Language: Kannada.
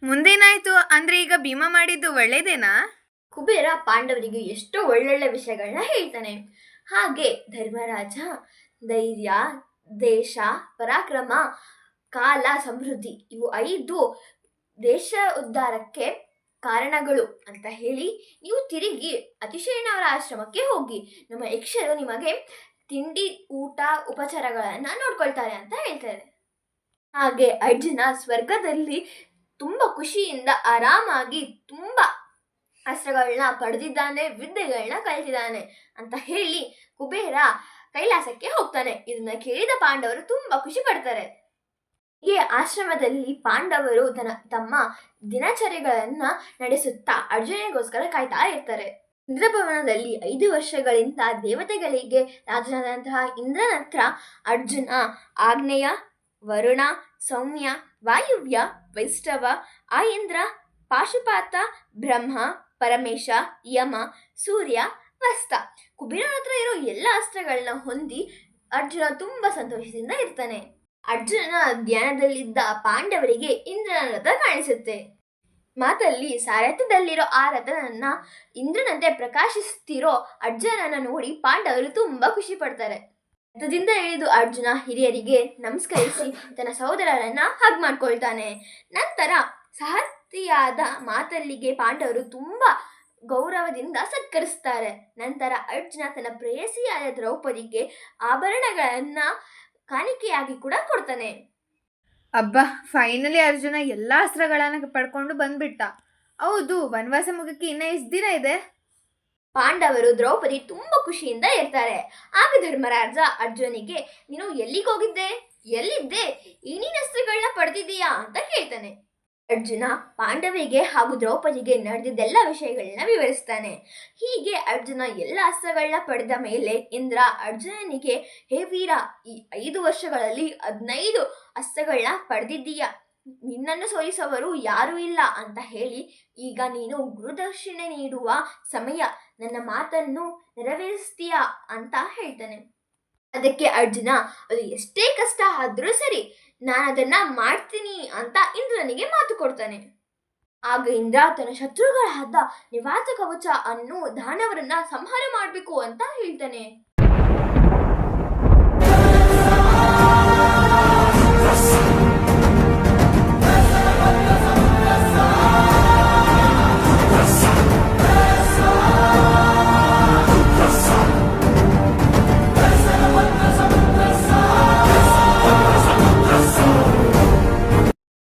ಮುಂದೇನಾಯ್ತು ಅಂದ್ರೆ ಈಗ ಭೀಮ ಮಾಡಿದ್ದು ಒಳ್ಳೇದೇನಾ? ಕುಬೇರ ಪಾಂಡವರಿಗೆ ಎಷ್ಟೋ ಒಳ್ಳೊಳ್ಳೆ ವಿಷಯಗಳನ್ನ ಹೇಳ್ತಾನೆ. ಹಾಗೆ ಧರ್ಮರಾಜ ಧೈರ್ಯ, ದೇಶ, ಪರಾಕ್ರಮ, ಕಾಲ, ಸಮೃದ್ಧಿ ಇವು 5 ದೇಶ ಉದ್ಧಾರಕ್ಕೆ ಕಾರಣಗಳು ಅಂತ ಹೇಳಿ ನೀವು ತಿರುಗಿ ಅತಿಶಯನವರ ಆಶ್ರಮಕ್ಕೆ ಹೋಗಿ ನಮ್ಮ ಯಕ್ಷರು ನಿಮಗೆ ತಿಂಡಿ, ಊಟ, ಉಪಚಾರಗಳನ್ನ ನೋಡ್ಕೊಳ್ತಾರೆ ಅಂತ ಹೇಳ್ತಾರೆ. ಹಾಗೆ ಅರ್ಜುನ ಸ್ವರ್ಗದಲ್ಲಿ ತುಂಬಾ ಖುಷಿಯಿಂದ ಆರಾಮಾಗಿ ತುಂಬಾ ಅಸ್ತ್ರಗಳನ್ನ ಪಡೆದಿದ್ದಾನೆ, ವಿದ್ಯೆಗಳನ್ನ ಕಲಿತಿದ್ದಾನೆ ಅಂತ ಹೇಳಿ ಕುಬೇರ ಕೈಲಾಸಕ್ಕೆ ಹೋಗ್ತಾನೆ. ಇದನ್ನ ಕೇಳಿದ ಪಾಂಡವರು ತುಂಬಾ ಖುಷಿ ಪಡ್ತಾರೆ. ಈ ಆಶ್ರಮದಲ್ಲಿ ಪಾಂಡವರು ತಮ್ಮ ದಿನಚರಿಗಳನ್ನ ನಡೆಸುತ್ತಾ ಅರ್ಜುನಿಗೋಸ್ಕರ ಕಾಯ್ತಾ ಇರ್ತಾರೆ. ಇಂದ್ರಭವನದಲ್ಲಿ 5 ವರ್ಷಗಳಿಂದ ದೇವತೆಗಳಿಗೆ ರಾಜನಾದಂತಹ ಇಂದ್ರನ ಹತ್ರ ಅರ್ಜುನ ಆಗ್ನೇಯ, ವರುಣ, ಸೌಮ್ಯ, ವಾಯುವ್ಯ, ವೈಷ್ಣವ, ಆಯಂದ್ರ, ಪಾಶುಪಾತ, ಬ್ರಹ್ಮ, ಪರಮೇಶ, ಯಮ, ಸೂರ್ಯ, ವಸ್ತ ಕುಬೇರನ ಹತ್ರ ಇರೋ ಎಲ್ಲ ಅಸ್ತ್ರಗಳನ್ನ ಹೊಂದಿ ಅರ್ಜುನ ತುಂಬಾ ಸಂತೋಷದಿಂದ ಇರ್ತಾನೆ. ಅರ್ಜುನನ ಧ್ಯಾನದಲ್ಲಿದ್ದ ಪಾಂಡವರಿಗೆ ಇಂದ್ರನ ರಥ ಕಾಣಿಸುತ್ತೆ. ಮಾತಲ್ಲಿ ಸಾರಥ್ಯದಲ್ಲಿರೋ ಆ ರಥನನ್ನ ಇಂದ್ರನಂತೆ ಪ್ರಕಾಶಿಸ್ತಿರೋ ಅರ್ಜುನನ ನೋಡಿ ಪಾಂಡವರು ತುಂಬಾ ಖುಷಿ ಪಡ್ತಾರೆ. ರಥದಿಂದ ಇಳಿದು ಅರ್ಜುನ ಹಿರಿಯರಿಗೆ ನಮಸ್ಕರಿಸಿ ತನ್ನ ಸಹೋದರರನ್ನ ಹಗ್ ಮಾಡ್ಕೊಳ್ತಾನೆ. ನಂತರ ಸಾರಥಿಯಾದ ಮಾತಲ್ಲಿಗೆ ಪಾಂಡವರು ತುಂಬಾ ಗೌರವದಿಂದ ಸತ್ಕರಿಸ್ತಾರೆ. ನಂತರ ಅರ್ಜುನ ತನ್ನ ಪ್ರೇಯಸಿಯಾದ ದ್ರೌಪದಿಗೆ ಆಭರಣಗಳನ್ನ ಕಾಣಿಕೆಯಾಗಿ ಕೂಡ ಕೊಡ್ತಾನೆ. ಅಬ್ಬಾ, ಫೈನಲಿ ಅರ್ಜುನ ಎಲ್ಲಾ ಅಸ್ತ್ರಗಳನ್ನ ಪಡ್ಕೊಂಡು ಬಂದ್ಬಿಟ್ಟ. ಹೌದು, ವನವಾಸ ಮುಗಕ್ಕೆ ಇನ್ನ ಎಷ್ಟು ದಿನ ಇದೆ? ಪಾಂಡವರು, ದ್ರೌಪದಿ ತುಂಬಾ ಖುಷಿಯಿಂದ ಇರ್ತಾರೆ. ಆಗ ಧರ್ಮರಾಜ ಅರ್ಜುನಿಗೆ, ನೀನು ಎಲ್ಲಿಗೆ ಎಲ್ಲಿದ್ದೆ, ಏನೇನು ಅಸ್ತ್ರಗಳನ್ನ ಪಡೆದಿದ್ದೀಯಾ ಅಂತ ಕೇಳ್ತಾನೆ. ಅರ್ಜುನ ಪಾಂಡವರಿಗೆ ಹಾಗೂ ದ್ರೌಪದಿಗೆ ನಡೆದಿದ್ದೆಲ್ಲ ವಿಷಯಗಳನ್ನ ವಿವರಿಸ್ತಾನೆ. ಹೀಗೆ ಅರ್ಜುನ ಎಲ್ಲ ಅಸ್ತ್ರಗಳನ್ನ ಪಡೆದ ಮೇಲೆ ಇಂದ್ರ ಅರ್ಜುನನಿಗೆ, ಹೇ ವೀರ, ಈ 5 ವರ್ಷಗಳಲ್ಲಿ 15 ಅಸ್ತ್ರಗಳನ್ನ ಪಡೆದಿದ್ದೀಯ, ನಿನ್ನನ್ನು ಸೋಲಿಸುವವರು ಯಾರೂ ಇಲ್ಲ ಅಂತ ಹೇಳಿ ಈಗ ನೀನು ಗುರುದಕ್ಷಿಣೆ ನೀಡುವ ಸಮಯ, ನನ್ನ ಮಾತನ್ನು ನೆರವೇರಿಸ್ತೀಯಾ ಅಂತ ಹೇಳ್ತಾನೆ. ಅದಕ್ಕೆ ಅರ್ಜುನ, ಅದು ಎಷ್ಟೇ ಕಷ್ಟ ಆದ್ರೂ ಸರಿ, ನಾನು ಅದನ್ನ ಮಾಡ್ತೀನಿ ಅಂತ ಇಂದ್ರನಿಗೆ ಮಾತು ಕೊಡ್ತಾನೆ. ಆಗ ಇಂದ್ರ ತನ್ನ ಶತ್ರುಗಳಾದ ನಿವಾತ ಕವಚ ಅನ್ನೋ ದಾನವರನ್ನ ಸಂಹಾರ ಮಾಡ್ಬೇಕು ಅಂತ ಹೇಳ್ತಾನೆ.